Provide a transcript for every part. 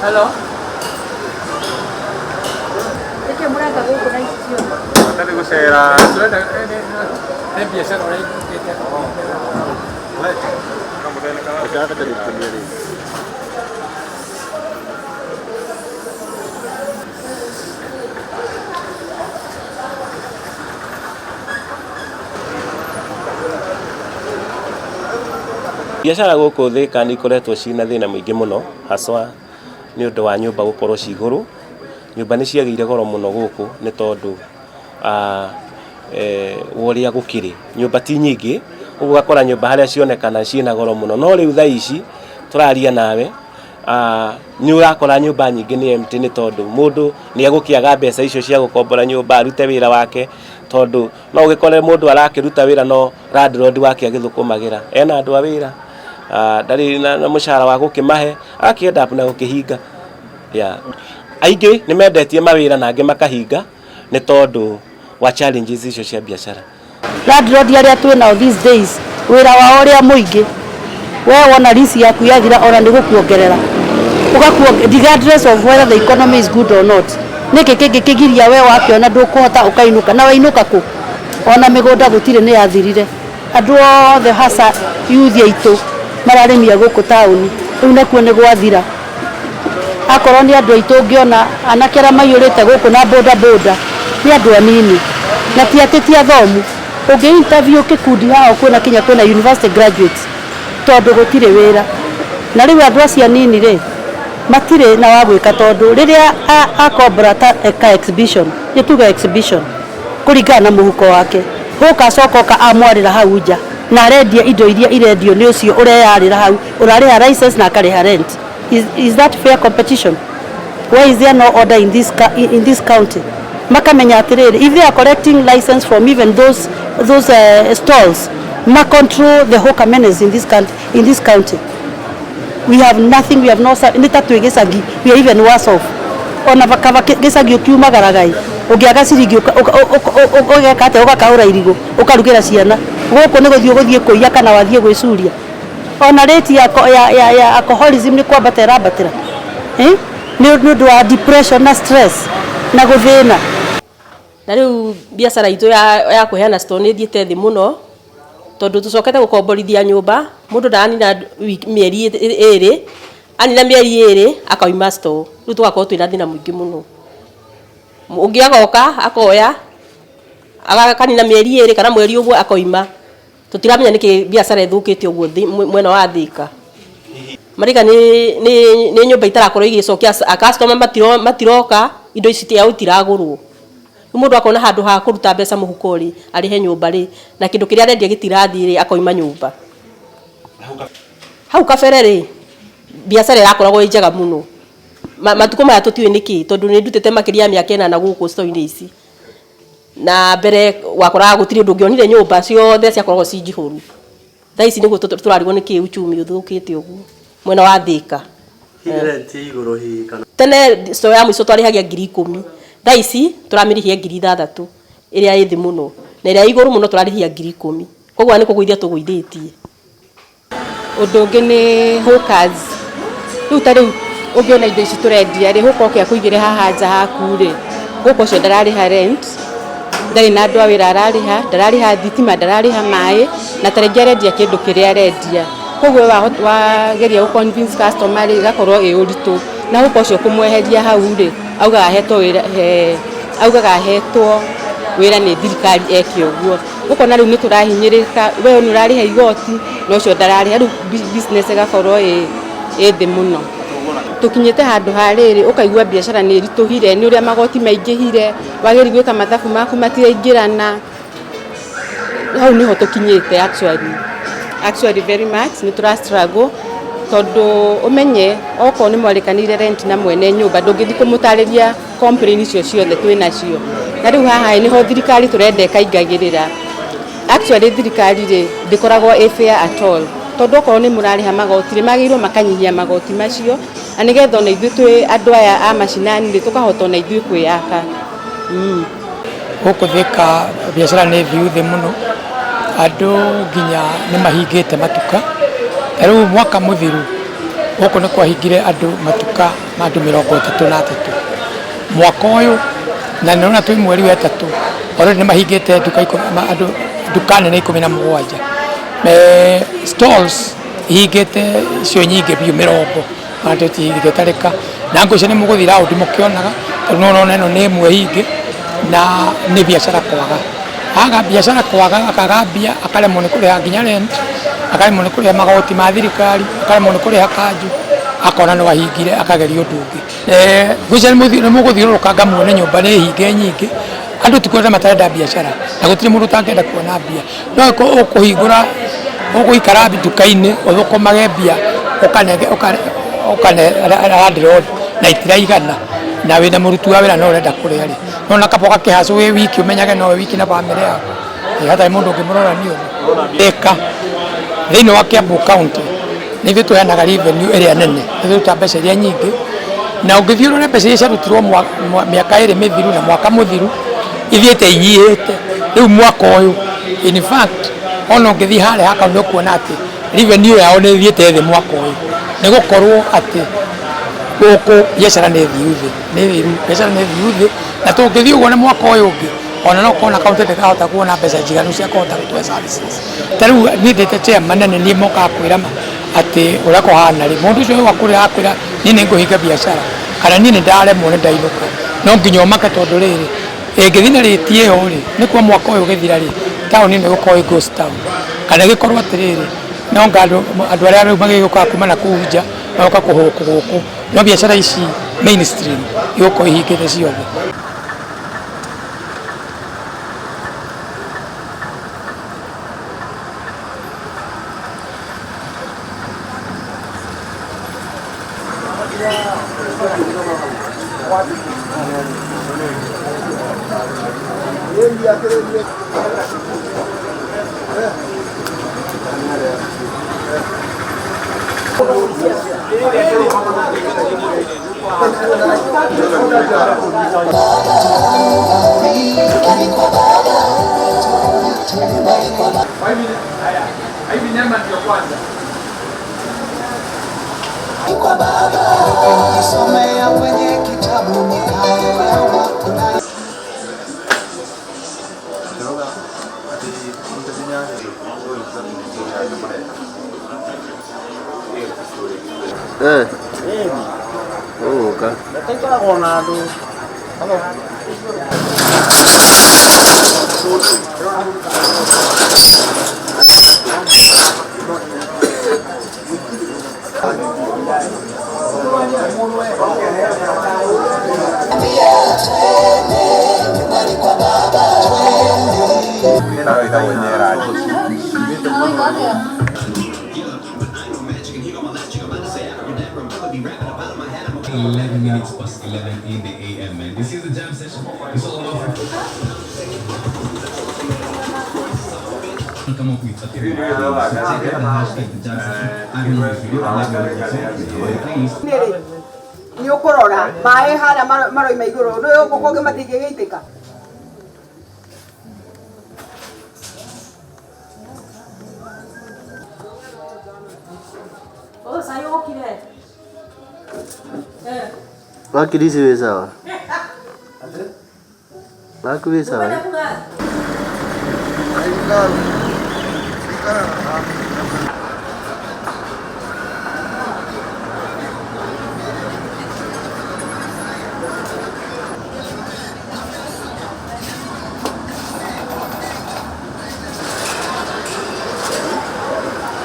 Hello. Perché murata comunque non istituzione. Guardate cos'era. È piacere ora che te. Guardate per il cambiare. Biacara gũkũ Thĩka nĩ ikoretwo ciĩna thĩna mũingĩ mũno haswa nĩ ũndũ wa nyũmba gũkorwo ci igũrũ. Nyũmba nĩ ciagĩire goro mũno gũkũ nĩ tondũ ũrĩa gũkĩrĩ nyũmba ti nyingĩ, ũguo gakora nyũmba harĩa cionekana ciĩna goro mũno, no rĩu thaa ici tũraria nawe nĩ ũrakora nyũmba nyingĩ nĩ empty nĩ tondũ mũndũ nĩ egũkĩaga mbeca icio cia gũkombora nyũmba arute wĩra wake, tondũ no ũgĩkore mũndũ arakĩruta wĩra no landlord wake agĩthũkũmagĩra ena andũ a wĩra ndarĩ na mũcara wa gũkĩmahe akĩenda na gũkĩhinga. Aingĩ nĩ mendetie mawĩra na angĩ makahinga nĩ tondũ wa challenges icio cia biacara. Landlord arĩa twĩ nao these days wĩra wao ũrĩa mũingĩ, we wona lease yaku yathira ona nĩ gũkuongerera regardless of whether the economy is good or not. Nĩkĩ kĩngĩkĩgiria we wakĩona ndũkũhota ũkainuka na wainuka kũ? Ona mĩgũnda gũtirĩ nĩ yathirire. Andũ othe hasa youth aitũ mararĩmia gũkũ taũni, rĩu nakuo nĩ gwathira. Akorwo nĩ andũ aitũ ũngĩona anake arĩa maiyũrĩte gũkũ na boda boda nĩ andũ anini na ti atĩ ti athomu. Ũngĩ interview kĩkundi hao kwĩna university graduates tondũ gũtirĩ wĩra. Na rĩu andũ acio anini rĩ matirĩ na wa gwĩka tondũ rĩrĩa akombora ta exhibition, nĩtuga exhibition kũringana na mũhuko wake, gũka coka amwarĩra hau nja na arendia indo iria irendio nĩ ũcio ũreyarĩra hau, ũrarĩha license na akarĩha rent. Is that fair competition? Why is there no order in this county? Makamenya atĩrĩrĩ, if they are collecting license from even those stalls, ma control the whole menace in this county. We have nothing, we have no nita twĩ gĩcagi, we are even worse off. Ona vakava gĩcagi ũkiumagaragai ũngĩaga ciringi ũgeka atĩa ũgakahũra irigũ ũkarugĩra ciana, gũkũ nĩ gũthiĩ kũiya kana wathiĩ gwĩcuria. Ona rate ya alcoholism nĩ kwambata ĩrambatĩra nĩ ũndũ wa depression na stress na gũthĩna. Na rĩu biacara itũ ya kũheana store nĩ thiĩte thĩ mũno tondũ tũcokete gũkomborithia nyũmba, mũndũ ndanina mĩeri ĩrĩ, anina mĩeri ĩrĩ akauma store. Rĩu tũgakorwo twĩna thĩna mũingĩ mũno. Ũngĩ agoka akoya akanina mĩeri ĩrĩ kana mweri ũguo akoima. Tũtiramenya nĩkĩ biacara ĩthũkĩte ũguo mwena wa Thĩka. Marika nĩ nyũmba itarakorwo igĩcokia customer matiroka, indo ici itiragũrwo. Mũndũ akona handũ ha kũruta mbeca mũhuko rĩ arĩhe nyũmba rĩ na kĩndũ kĩrĩa arendia gĩtirathiĩ rĩ akoima nyũmba. Hau kabere rĩ biacara ĩrakoragwo ĩ njega mũno. Matukũ maya tũtiũĩ nĩkĩ tondũ nĩ ndutĩte makĩria mĩaka 8 gũkũ store-inĩ ici. Na mbere wakoraga gũtirĩ ũndũ ũngĩonire nyũmba ciothe ciakoragwo ci njihũru. Thaa ici nĩguo tũrarigwo nĩkĩ uchumi ũthũkĩte ũguo mwena wa Thĩka. Tene store ya mũico twarĩhagia 10,000. Thaa ici tũramirĩhia 6,000 ĩrĩa ĩ thĩ mũno na ĩrĩa igũrũ mũno tũrarĩhia 10,000. koguo nä kå gwithia tå gwithätie. Å ndå å ngä nä hawkers rä u ta rä u å ngä ona indo ici tå rendia rä hå kä a kå igä re haha nja haku rä gå kå cio ndararä ha rent ndarä na andå a wä ra ndararä ha thitima ndararä ha maä na tarä arendia kä ndå kä rä arendia koguo wageria gå convince customer rä gakorwo ä å ritå na gå cio kå mweheria hau rä augaga hetwo wä ra nä thirikari eke å guo ukona rä u nä tå rahinyä rä ka we nä å rarä ha igoti na å cio ndararä ha rä u business ĩgakorwo ĩ thĩ må no. Tå kinyä te handå harä rä å kaigua biacara nä ritå hire nä å rä a magoti maingä hire wagä gwä ka mathabu maku matiraingä rana hau nä ho tå kinyä te actually very much nä tå ra struggle tondå å menye okorwo nä mwarä kanä rent na mwene nyå mba ndå ngä thiä kå må tarä ria icio ciothe twä nacio na rä u haha nä ho thirikari tå renda ĩkaingagä rä ra. Actually thirikari rä ndä koragwo ä fair at all tondå okorwo nä må rarä ha magoti rä magä irwo makanyihia magoti macio na nä getha ona ithuä twä andå aya a macinani rä tå kahota ona ithuä kwä yaka. Gũkũ Thika biacara nĩ thiu thĩ mũno, andũ nginya nĩ mahingĩte matuka. Ta rĩu mwaka mũthiru gũkũ nĩ kwahingire andũ matuka ma andũ 33. Mwaka ũyũ na nĩrona twĩ mweri wa 3 already nĩ mahingĩte duka nene 17. Stalls ihingĩte icio nyingĩ biũ 40 andũ tihingĩte tarĩka na ngũcio nĩ mũgũthiĩ raũndi mũkĩonaga tondũ nĩũrona ĩno nĩ ĩmwe hinge na nĩ biacara kwaga. Aga biacara kwaga akagambia akaremwo nĩ kũrĩha nginya rent, akaremwo nĩ kũrĩha magoti ma thirikari, akaremwo nĩ kũrĩha kanjũ, akona no ahingire akageria ũndũ ũngĩ. Ngũcio nĩ mũgũthiũrũrũka ngamuone nyũmba nĩ hinge nyingĩ, andũ tikwenda matarenda biacara na gũtirĩ mũndũ ũtangĩenda kuona mbia. No ũkũhingũra ũgũikara nduka-inĩ ũthũkũmage mbia ũkane landlord na itiraigana na wĩna mũruti wa wĩra no ũrenda kũrĩa rĩ no na kaba ũgakĩhacũ wĩ wiki ũmenyage no wĩ wiki na bamĩrĩ yaku hatarĩ mũndũ ũngĩmũrora nĩ ũndũ. Thika thĩinĩ wa Kiambu County nĩ ithuĩ tũheanaga revenue ĩrĩa nene, nĩ tũruta mbeca iria nyingĩ na ũngĩthiĩ ũrore mbeca iria ciarutirwo mĩaka ĩrĩ mĩthiru na mwaka mũthiru ithiĩte inyihĩte. Rĩu mwaka ũyũ in fact ona ũngĩthiĩ harĩa haka nĩ ũkuona atĩ revenue yao nĩ ithiĩte thĩ mwaka ũyũ nĩ gũkorwo atĩ gũkũ biacara nĩ thiu thĩ, biacara nĩ thiu thĩ na tũngĩthiĩ ũguo na mwaka ũyũ ũngĩ ona no kona kaunti ndĩkahota kuona mbeca njiganu cia kũhota gũtũhe services. Ta rĩu niĩ ndĩte chairman na niĩ mokaga kwĩra atĩ ũrĩa kũhana rĩ mũndũ ũcio wakũrĩa akwĩra niĩ nĩ ngũhinga biacara kana niĩ nĩ ndaremwo nĩ ndainũka no nginya ũmake tondũ rĩrĩ ĩngĩthiĩ na rĩti ĩyo rĩ nĩ kwa mwaka ũyũ ũgĩthira rĩ taũni nĩ gũkorwo ĩ ghost town kana ĩgĩkorwo atĩrĩrĩ no andũ arĩa rĩu magĩgĩũkaga kuma na kũu nja magoka kũhũkũ gũkũ no biacara ici mainstream igũkorwo ihingĩte ciothe. Ukisomea kwenye kitabu nikaelewa kuna in the AM, and this is the jam session. It's all about come up with a theory. So check out the hashtag the jam session. I will use video and let me know please. Ni ukurora mai hara maroima iguru ndo guko matingĩgĩitĩka Oh, sasa ukire. Wakirisi we sawa? Waku we sawa?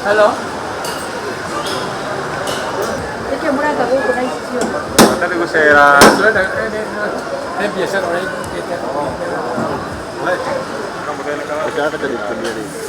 Hello. Eke muranga guku na icio. Tadi gusera. Biasa orang itu. Ushaka tadi kutumia nini?